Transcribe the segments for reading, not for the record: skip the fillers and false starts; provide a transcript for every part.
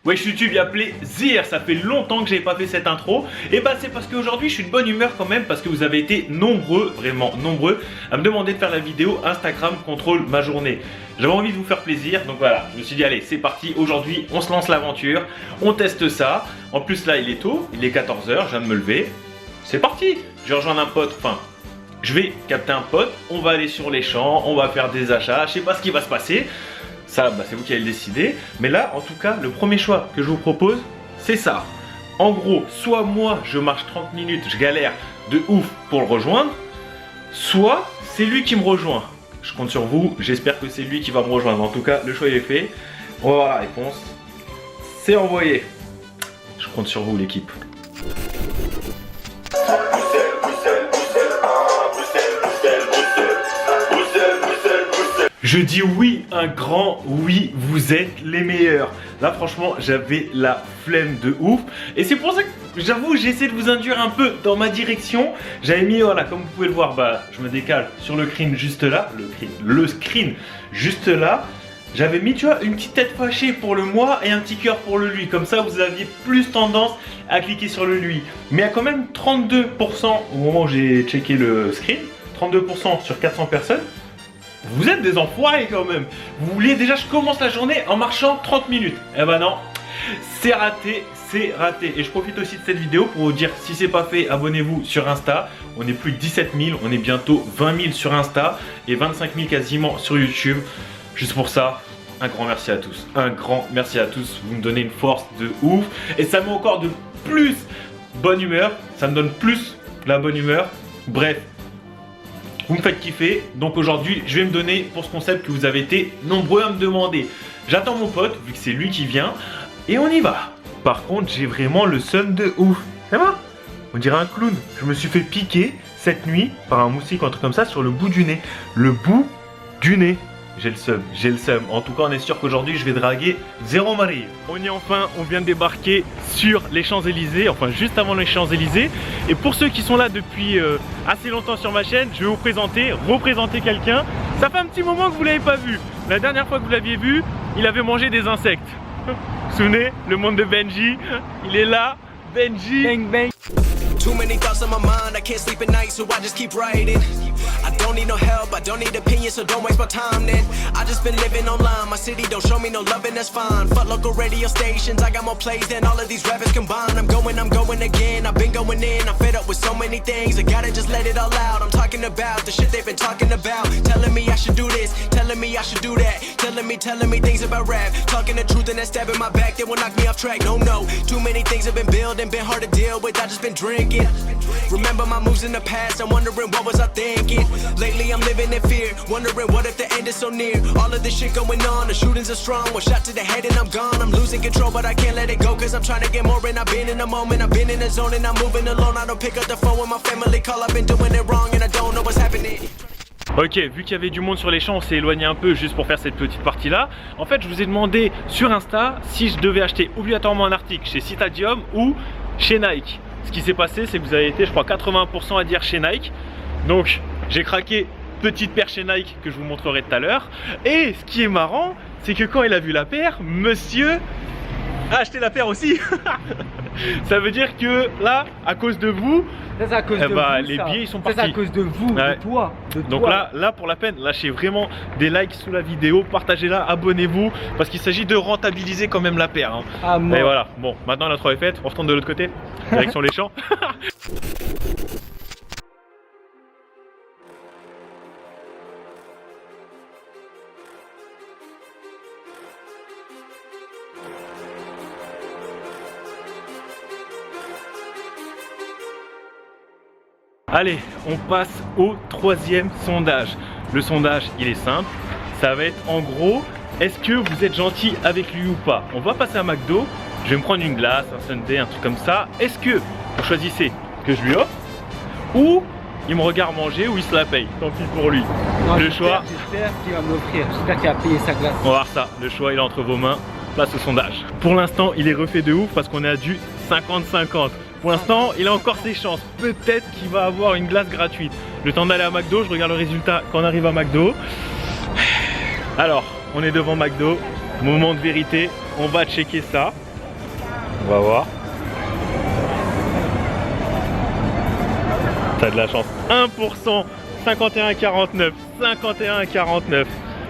Wesh YouTube, il y a plaisir, ça fait longtemps que j'avais pas fait cette intro. Et bah c'est parce qu'aujourd'hui je suis de bonne humeur quand même, parce que vous avez été nombreux, vraiment nombreux, à me demander de faire la vidéo Instagram contrôle ma journée. J'avais envie de vous faire plaisir, donc voilà, je me suis dit allez c'est parti, aujourd'hui on se lance l'aventure, on teste ça. En plus là il est tôt, il est 14 h, je viens de me lever. C'est parti, je vais rejoindre un pote, enfin je vais capter un pote, on va aller sur les champs, on va faire des achats, je sais pas ce qui va se passer. Ça, bah, c'est vous qui allez le décider. Mais là, en tout cas, le premier choix que je vous propose, c'est ça. En gros, soit moi, je marche 30 minutes, je galère de ouf pour le rejoindre, soit c'est lui qui me rejoint. Je compte sur vous, j'espère que c'est lui qui va me rejoindre. En tout cas, le choix il est fait. On va voir la réponse. C'est envoyé. Je compte sur vous, l'équipe. Je dis oui, un grand oui, vous êtes les meilleurs. Là franchement j'avais la flemme de ouf. Et c'est pour ça que j'avoue j'essaie de vous induire un peu dans ma direction. J'avais mis, voilà, comme vous pouvez le voir, bah, je me décale sur le screen juste là. Le screen juste là. J'avais mis, tu vois, une petite tête fâchée pour le moi et un petit cœur pour le lui. Comme ça vous aviez plus tendance à cliquer sur le lui. Mais il y a quand même 32% au moment où j'ai checké le screen. 32% sur 400 personnes. Vous êtes des enfoirés quand même. Vous vouliez déjà je commence la journée en marchant 30 minutes. Eh ben non, c'est raté, c'est raté. Et je profite aussi de cette vidéo pour vous dire, si c'est pas fait, abonnez-vous sur Insta. On est plus de 17 000, on est bientôt 20 000 sur Insta et 25 000 quasiment sur YouTube. Juste pour ça, un grand merci à tous. Un grand merci à tous. Vous me donnez une force de ouf. Et ça me met encore de plus bonne humeur. Ça me donne plus la bonne humeur. Bref. Vous me faites kiffer, donc aujourd'hui je vais me donner pour ce concept que vous avez été nombreux à me demander. J'attends mon pote, vu que c'est lui qui vient, et on y va. Par contre j'ai vraiment le seum de ouf. Ça va? On dirait un clown. Je me suis fait piquer cette nuit par un moustique ou un truc comme ça sur le bout du nez. Le bout du nez. J'ai le seum, j'ai le seum. En tout cas, on est sûr qu'aujourd'hui, je vais draguer zéro mari. On y est enfin, on vient de débarquer sur les Champs-Élysées, enfin juste avant les Champs-Élysées. Et pour ceux qui sont là depuis assez longtemps sur ma chaîne, je vais vous représenter quelqu'un. Ça fait un petit moment que vous ne l'avez pas vu. La dernière fois que vous l'aviez vu, il avait mangé des insectes. Vous vous souvenez, le monde de Benji, il est là, Benji. Bang bang. Too many thoughts on my mind, I can't sleep at night, so I just keep writing. I don't need no help, I don't need opinions, so don't waste my time then. I just been living online, my city don't show me no love and that's fine. Fuck local radio stations, I got more plays than all of these rappers combined. I'm going again, I've been going in, I'm fed up with so many things. I gotta just let it all out, I'm talking about the shit they've been talking about. Telling me I should do this, telling me I should do that. Telling me things about rap. Talking the truth and that stab in my back, they will knock me off track. No, too many things have been building, been hard to deal with, I just been drinking. Remember my moves in the past, I'm wondering what was I thinking. Lately I'm living in fear, wondering what if the end is so near. All of this shit going on, the shootings are strong. One shot to the head and I'm gone, I'm losing control but I can't let it go. Cause I'm trying to get more and I've been in the moment, I've been in the zone and I'm moving alone. I don't pick up the phone when my family call, I've been doing it wrong and I don't know what's happening. Ok, vu qu'il y avait du monde sur les champs, on s'est éloigné un peu juste pour faire cette petite partie là. En fait je vous ai demandé sur Insta si je devais acheter obligatoirement un article chez Citadium ou chez Nike. Ce qui s'est passé, c'est que vous avez été, je crois, 80% à dire chez Nike. Donc, j'ai craqué petite paire chez Nike que je vous montrerai tout à l'heure. Et ce qui est marrant, c'est que quand il a vu la paire, monsieur a acheté la paire aussi. Ça veut dire que là, à cause de vous, c'est à cause de vous, les billets ils sont partis. C'est à cause de vous, ouais. de toi. Donc là pour la peine, lâchez vraiment des likes sous la vidéo, partagez-la, abonnez-vous, parce qu'il s'agit de rentabiliser quand même la paire. Hein. Ah, et voilà, bon, maintenant la 3 est faite, on retourne de l'autre côté, direction les champs. Allez, on passe au troisième sondage. Le sondage, il est simple. Ça va être en gros, est-ce que vous êtes gentil avec lui ou pas? On va passer à McDo. Je vais me prendre une glace, un sundae, un truc comme ça. Est-ce que vous choisissez que je lui offre ou il me regarde manger ou il se la paye? Tant pis pour lui. Non, le choix. J'espère qu'il va me l'offrir. J'espère qu'il va payer sa glace. On va voir ça. Le choix, il est entre vos mains. Place au sondage. Pour l'instant, il est refait de ouf parce qu'on est à du 50-50. Pour l'instant, il a encore ses chances. Peut-être qu'il va avoir une glace gratuite. Le temps d'aller à McDo, je regarde le résultat quand on arrive à McDo. Alors, on est devant McDo. Moment de vérité, on va checker ça. On va voir. T'as de la chance. 1%, 51,49. 51,49.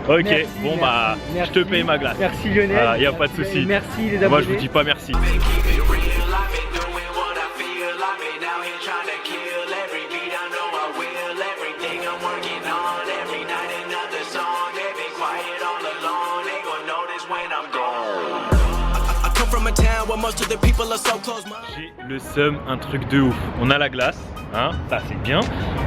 Ok, Merci, bon merci, bah, merci. je te paye ma glace. Merci Lionel. Voilà, y a pas de souci. Merci les abonnés. Moi je vous dis pas merci. Keep it real, I've been doing what I feel. I've been out here trying to kill every beat. I know I will. Everything I'm working on, every night another song. They've been quiet all along. They gon' notice when I'm gone. I come from a town where most of the people are so close. J'ai le seum, un truc de ouf. On a la glace, hein, ça c'est bien.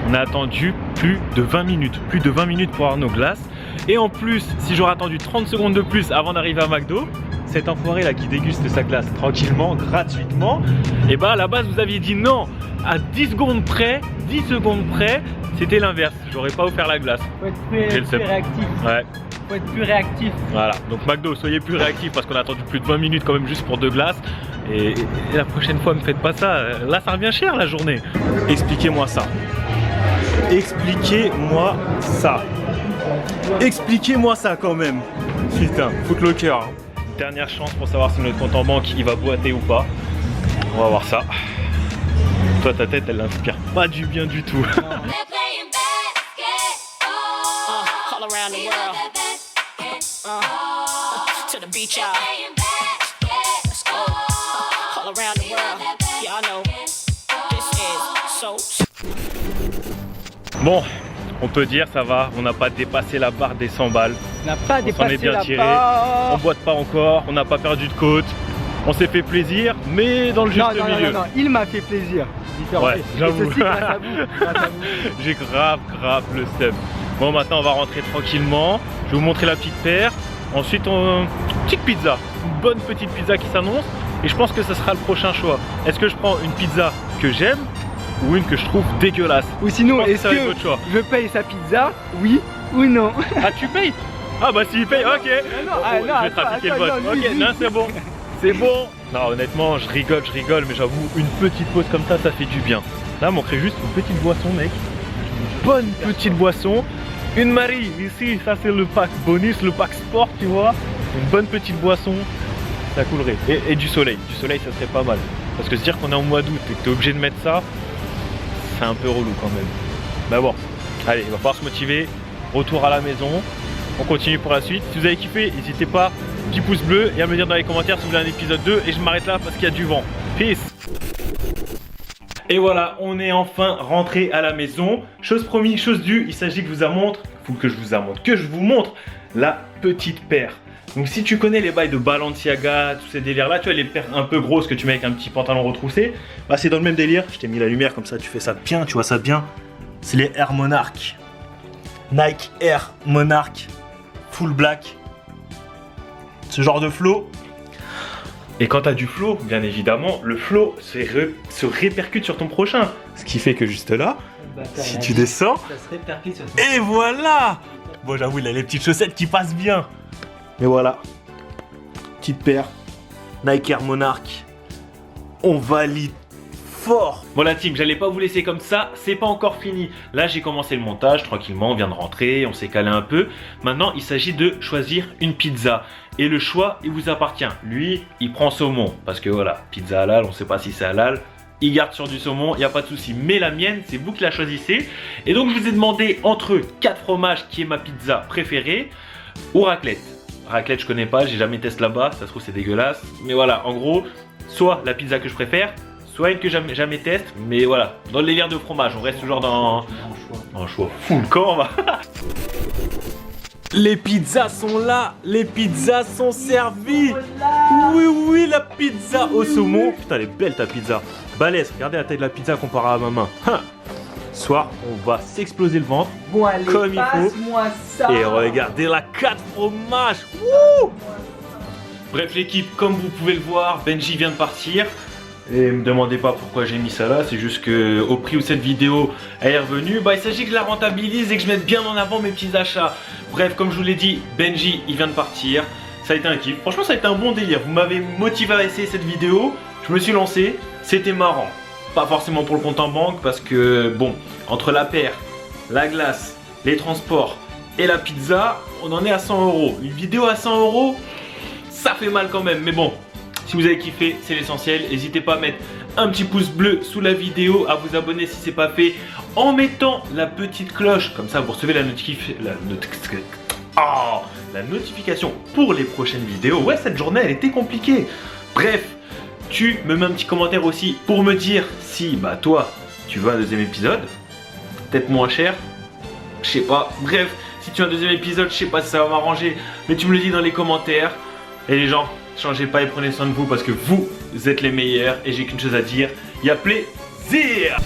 On a attendu plus de 20 minutes. Plus de 20 minutes pour avoir nos glaces. Et en plus, si j'aurais attendu 30 secondes de plus avant d'arriver à McDo, cet enfoiré là qui déguste sa glace tranquillement, gratuitement, et bah à la base vous aviez dit non, à 10 secondes près, c'était l'inverse, j'aurais pas offert la glace. Faut être J'ai le plus seum. réactif. Ouais, Faut être plus réactif. voilà. Donc McDo, soyez plus réactifs parce qu'on a attendu plus de 20 minutes quand même juste pour 2 glaces. Et la prochaine fois, ne faites pas ça. Là, ça revient cher la journée. Expliquez-moi ça. Expliquez-moi ça. Expliquez-moi ça quand même. Putain, fout le cœur. Hein. Dernière chance pour savoir si notre compte en banque il va boiter ou pas. On va voir ça. Toi, ta tête, elle n'inspire pas du bien du tout. They're playing basketball. All around the world. To the beach, y'all. Playing basketball. All around the world. Y'all know this is so. Bon, on peut dire ça va, on n'a pas dépassé la barre des 100 balles. On n'a pas On s'en est dépassé bien la tiré. barre. On boite pas encore, on n'a pas perdu de côte. On s'est fait plaisir, mais dans le juste Non, milieu. non, il m'a fait plaisir. Ouais, j'avoue. Et ceci grâce à vous. Grâce à vous. J'ai grave le seum. Bon, maintenant on va rentrer tranquillement. Je vais vous montrer la petite paire. Ensuite, petite pizza. Une bonne petite pizza qui s'annonce. Et je pense que ce sera le prochain choix. Est-ce que je prends une pizza que j'aime ou une que je trouve dégueulasse? Ou sinon, Je pense que est-ce ça va être votre choix. que je paye sa pizza? Oui ou non? Ah, tu payes? Ah bah s'il paye, ok. non, Je vais trafiquer le vote. attends, Ok, lui. non, c'est bon. C'est bon. Non, honnêtement, je rigole, mais j'avoue, une petite pause comme ça fait du bien. Là, il manquerait juste une petite boisson, mec. Une bonne petite boisson. Une Marie, ici, ça c'est le pack bonus, le pack sport, tu vois. Une bonne petite boisson, ça coulerait. Et du soleil. Du soleil, ça serait pas mal. Parce que se dire qu'on est en mois d'août et que t'es obligé de mettre ça, c'est un peu relou quand même. Bah bon, allez, il va falloir se motiver. Retour à la maison. On continue pour la suite. Si vous avez kiffé, n'hésitez pas, petit pouce bleu et à me dire dans les commentaires si vous voulez un épisode 2. Et je m'arrête là parce qu'il y a du vent. Peace. Et voilà, on est enfin rentré à la maison. Chose promise, chose due, il s'agit que je vous montre la petite paire. Donc si tu connais les bails de Balenciaga, tous ces délires là, tu vois les paires un peu grosses que tu mets avec un petit pantalon retroussé, bah c'est dans le même délire. Je t'ai mis la lumière comme ça, tu fais ça bien, tu vois ça bien. C'est les Air Monarch. Nike Air Monarch Full Black. Ce genre de flow. Et quand tu as du flow, bien évidemment, le flow se répercute sur ton prochain. Ce qui fait que juste là, si tu descends, Ça se répercute sur et voilà. Bon, j'avoue, il a les petites chaussettes qui passent bien. Mais voilà, petite paire, Nike Air Monarch. On valide fort. Bon la team, j'allais pas vous laisser comme ça, c'est pas encore fini. Là j'ai commencé le montage tranquillement, on vient de rentrer, on s'est calé un peu. Maintenant il s'agit de choisir une pizza. Et le choix il vous appartient. Lui il prend saumon, parce que voilà, pizza halal, on sait pas si c'est halal. Il garde sur du saumon, il n'y a pas de souci. Mais la mienne, c'est vous qui la choisissez. Et donc je vous ai demandé entre 4 fromages qui est ma pizza préférée ou raclette. Raclette je connais pas, j'ai jamais testé là-bas, ça se trouve c'est dégueulasse. Mais voilà, en gros, soit la pizza que je préfère, soit une que jamais teste, mais voilà, dans le délire de fromage, on reste toujours dans un choix full camp, va. Les pizzas sont là, les pizzas sont servies. Oui, la pizza au saumon. Putain, elle est belle ta pizza. Balèze, regardez la taille de la pizza comparée à ma main. Ce soir, on va s'exploser le ventre. Bon, allez, Comme il faut. passe-moi ça. Et regardez la 4 fromages. Wouh. Bref l'équipe, comme vous pouvez le voir, Benji vient de partir. Et me demandez pas pourquoi j'ai mis ça là, c'est juste que au prix où cette vidéo est revenue, bah il s'agit que je la rentabilise et que je mette bien en avant mes petits achats. Bref, comme je vous l'ai dit, Benji il vient de partir. Ça a été un kiff. Franchement ça a été un bon délire. Vous m'avez motivé à essayer cette vidéo. Je me suis lancé, c'était marrant. Pas forcément pour le compte en banque parce que bon, entre la paire, la glace, les transports et la pizza, on en est à 100 €. Une vidéo à 100 €, ça fait mal quand même, mais bon, Si vous avez kiffé, c'est l'essentiel. N'hésitez pas à mettre un petit pouce bleu sous la vidéo, à vous abonner si c'est pas fait, en mettant la petite cloche. Comme ça, vous recevez la notification pour les prochaines vidéos. Ouais, cette journée, elle était compliquée. Bref, tu me mets un petit commentaire aussi pour me dire si, bah toi, tu veux un deuxième épisode. Peut-être moins cher. Je sais pas. Bref, si tu veux un deuxième épisode, je sais pas si ça va m'arranger. Mais tu me le dis dans les commentaires. Et les gens, changez pas et prenez soin de vous parce que vous êtes les meilleurs. Et j'ai qu'une chose à dire. Il y a plaisir.